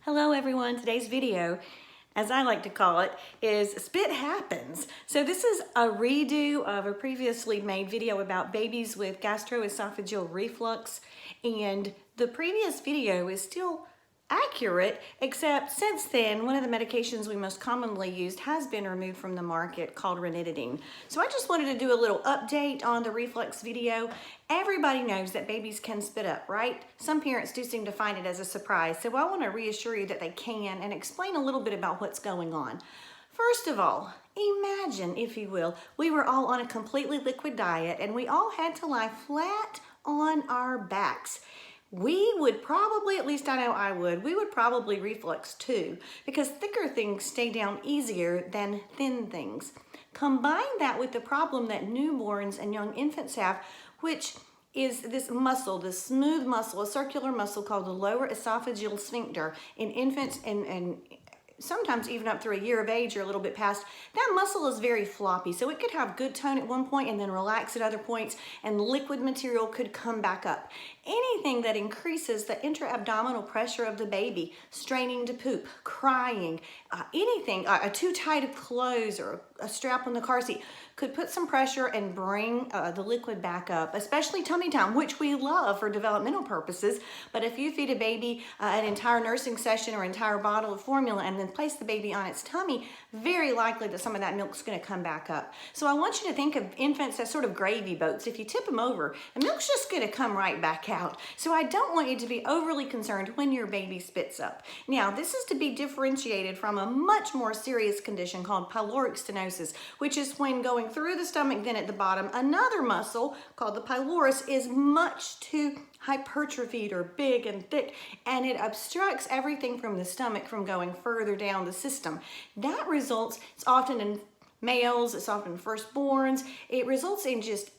Hello everyone, today's video, as I like to call it, is Spit Happens. So this is a redo of a previously made video about babies with gastroesophageal reflux, and the previous video is still accurate, except since then, one of the medications we most commonly used has been removed from the market, called ranitidine. So I just wanted to do a little update on the reflux video. Everybody knows that babies can spit up, right? Some parents do seem to find it as a surprise, so I want to reassure you that they can and explain a little bit about what's going on. First of all, imagine, if you will, we were all on a completely liquid diet and we all had to lie flat on our backs. We would probably, at least I know I would, we would probably reflux too, because thicker things stay down easier than thin things. Combine that with the problem that newborns and young infants have, which is this muscle, this smooth muscle, a circular muscle called the lower esophageal sphincter in infants and sometimes even up through a year of age or a little bit past. That muscle is very floppy, so it could have good tone at one point and then relax at other points, and liquid material could come back up. Anything that increases the intra-abdominal pressure of the baby, straining to poop, crying, anything, a too tight of clothes or a strap on the car seat, could put some pressure and bring the liquid back up, especially tummy time, which we love for developmental purposes. But if you feed a baby an entire nursing session or entire bottle of formula and then place the baby on its tummy, very likely that some of that milk's going to come back up. So I want you to think of infants as sort of gravy boats. If you tip them over, the milk's just going to come right back out. So I don't want you to be overly concerned when your baby spits up. Now, this is to be differentiated from a much more serious condition called pyloric stenosis, which is when going through the stomach, then at the bottom, another muscle called the pylorus is much too hypertrophied or big and thick, and it obstructs everything from the stomach from going further down the system. That results, it's often in males, it's often firstborns, it results in just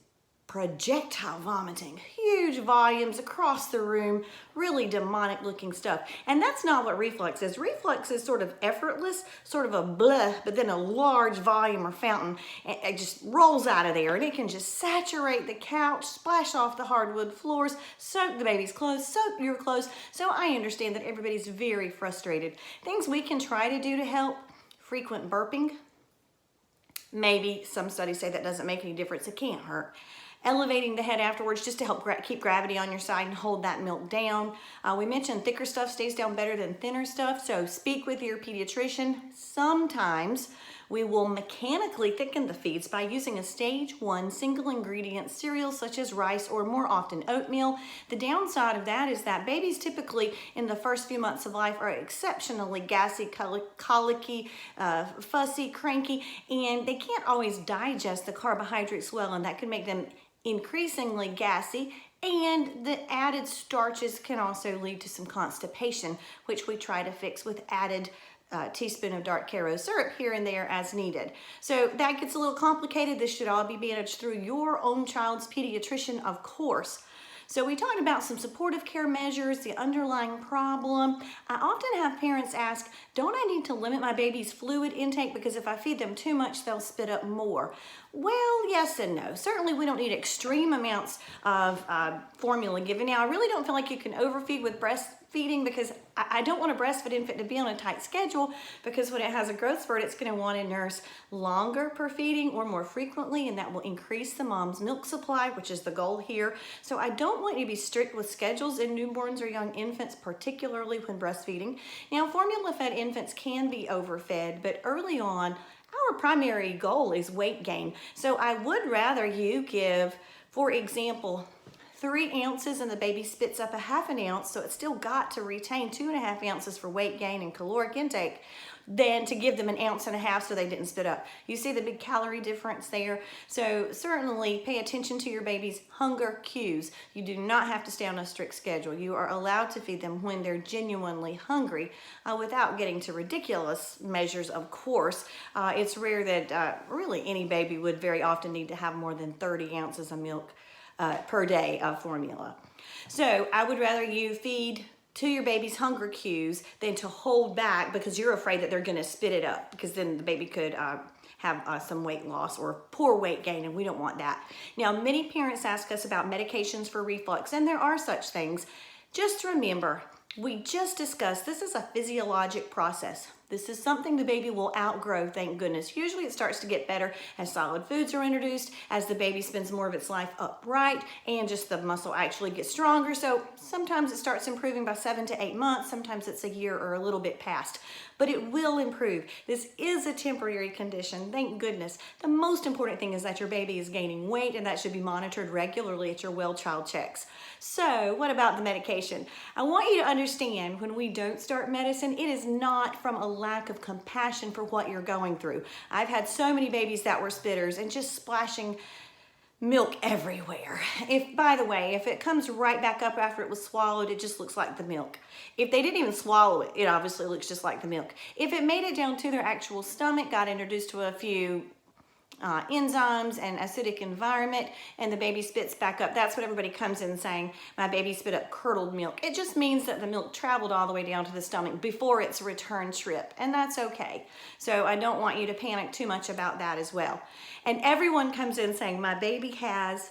projectile vomiting, huge volumes across the room, really demonic looking stuff. And that's not what reflux is. Reflux is sort of effortless, sort of a bleh, but then a large volume or fountain. It just rolls out of there and it can just saturate the couch, splash off the hardwood floors, soak the baby's clothes, soak your clothes. So I understand that everybody's very frustrated. Things we can try to do to help: frequent burping. Maybe some studies say that doesn't make any difference. It can't hurt. Elevating the head afterwards just to help keep gravity on your side and hold that milk down. We mentioned thicker stuff stays down better than thinner stuff, so speak with your pediatrician. Sometimes we will mechanically thicken the feeds by using a stage 1 single ingredient cereal such as rice or more often oatmeal. The downside of that is that babies typically in the first few months of life are exceptionally gassy, colicky, fussy, cranky, and they can't always digest the carbohydrates well, and that can make them increasingly gassy, and the added starches can also lead to some constipation, which we try to fix with added teaspoon of dark Karo syrup here and there as needed. So that gets a little complicated. This should all be managed through your own child's pediatrician, of course. So we talked about some supportive care measures, the underlying problem. I often have parents ask, don't I need to limit my baby's fluid intake because if I feed them too much, they'll spit up more? Well, yes and no. Certainly we don't need extreme amounts of formula given. Now, I really don't feel like you can overfeed with breastfeeding because I don't want a breastfed infant to be on a tight schedule, because when it has a growth spurt, it's going to want to nurse longer per feeding or more frequently, and that will increase the mom's milk supply, which is the goal here. So I don't want you to be strict with schedules in newborns or young infants, particularly when breastfeeding. Now, formula-fed infants can be overfed, but early on, our primary goal is weight gain. So I would rather you give, for example, 3 ounces and the baby spits up a ½ an ounce, so it's still got to retain 2½ ounces for weight gain and caloric intake, than to give them 1.5 ounces so they didn't spit up. You see the big calorie difference there? So certainly pay attention to your baby's hunger cues. You do not have to stay on a strict schedule. You are allowed to feed them when they're genuinely hungry without getting to ridiculous measures, of course. It's rare that really any baby would very often need to have more than 30 ounces of milk per day of formula. So I would rather you feed to your baby's hunger cues than to hold back because you're afraid that they're going to spit it up, because then the baby could have some weight loss or poor weight gain, and we don't want that. Now, many parents ask us about medications for reflux, and there are such things. Just remember, We just discussed this is a physiologic process. This is something the baby will outgrow, thank goodness. Usually it starts to get better as solid foods are introduced, as the baby spends more of its life upright, and just the muscle actually gets stronger. So sometimes it starts improving by 7 to 8 months, sometimes it's a year or a little bit past, but it will improve. This is a temporary condition, thank goodness. The most important thing is that your baby is gaining weight, and that should be monitored regularly at your well child checks. So what about the medication? I want you to understand, when we don't start medicine, it is not from a lack of compassion for what you're going through. I've had so many babies that were spitters and just splashing milk everywhere. By the way, if it comes right back up after it was swallowed, it just looks like the milk. If they didn't even swallow it, it obviously looks just like the milk. If it made it down to their actual stomach, got introduced to a few enzymes and acidic environment, and the baby spits back up, that's what everybody comes in saying, my baby spit up curdled milk. It just means that the milk traveled all the way down to the stomach before its return trip, and that's okay. So I don't want you to panic too much about that as well. And everyone comes in saying, my baby has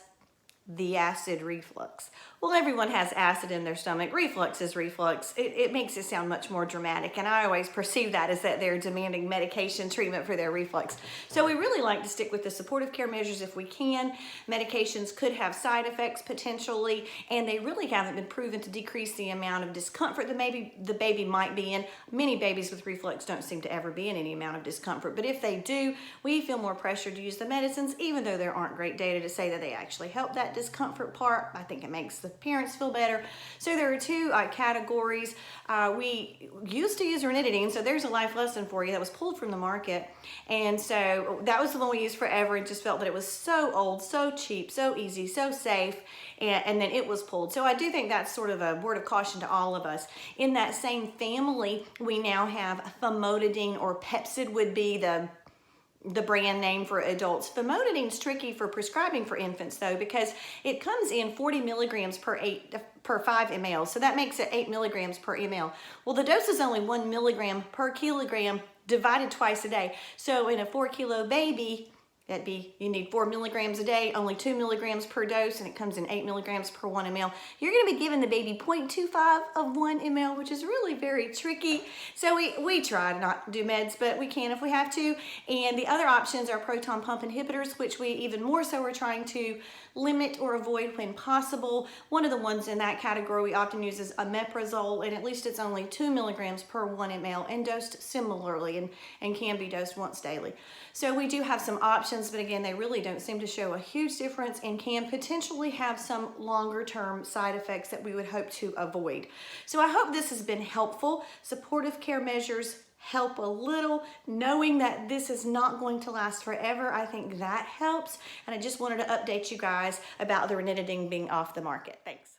the acid reflux. Well, everyone has acid in their stomach. Reflux is reflux. It makes it sound much more dramatic, and I always perceive that as that they're demanding medication treatment for their reflux. So we really like to stick with the supportive care measures if we can. Medications could have side effects potentially, and they really haven't been proven to decrease the amount of discomfort that maybe the baby might be in. Many babies with reflux don't seem to ever be in any amount of discomfort, but if they do, we feel more pressure to use the medicines, even though there aren't great data to say that they actually help that discomfort part. I think it makes the parents feel better. So there are two categories. We used to use ranitidine, so there's a life lesson for you that was pulled from the market, and so that was the one we used forever, and just felt that it was so old, so cheap, so easy, so safe, and then it was pulled. So I do think that's sort of a word of caution to all of us. In that same family, we now have famotidine, or Pepcid would be the brand name for adults. Famotidine is tricky for prescribing for infants though, because it comes in 40 milligrams per 5 ml. So that makes it 8 milligrams per ml. Well, the dose is only 1 milligram per kilogram divided twice a day. So in a 4-kilo baby, you need 4 milligrams a day, only 2 milligrams per dose, and it comes in 8 milligrams per 1 ml. You're going to be giving the baby 0.25 of 1 ml, which is really very tricky. So we try to not do meds, but we can if we have to. And the other options are proton pump inhibitors, which we even more so are trying to limit or avoid when possible. One of the ones in that category we often use is Omeprazole, and at least it's only 2 milligrams per 1 ml and dosed similarly, and can be dosed once daily. So we do have some options, but again, they really don't seem to show a huge difference and can potentially have some longer term side effects that we would hope to avoid. So I hope this has been helpful. Supportive care measures help a little. Knowing that this is not going to last forever, I think that helps. And I just wanted to update you guys about the ranitidine being off the market. Thanks.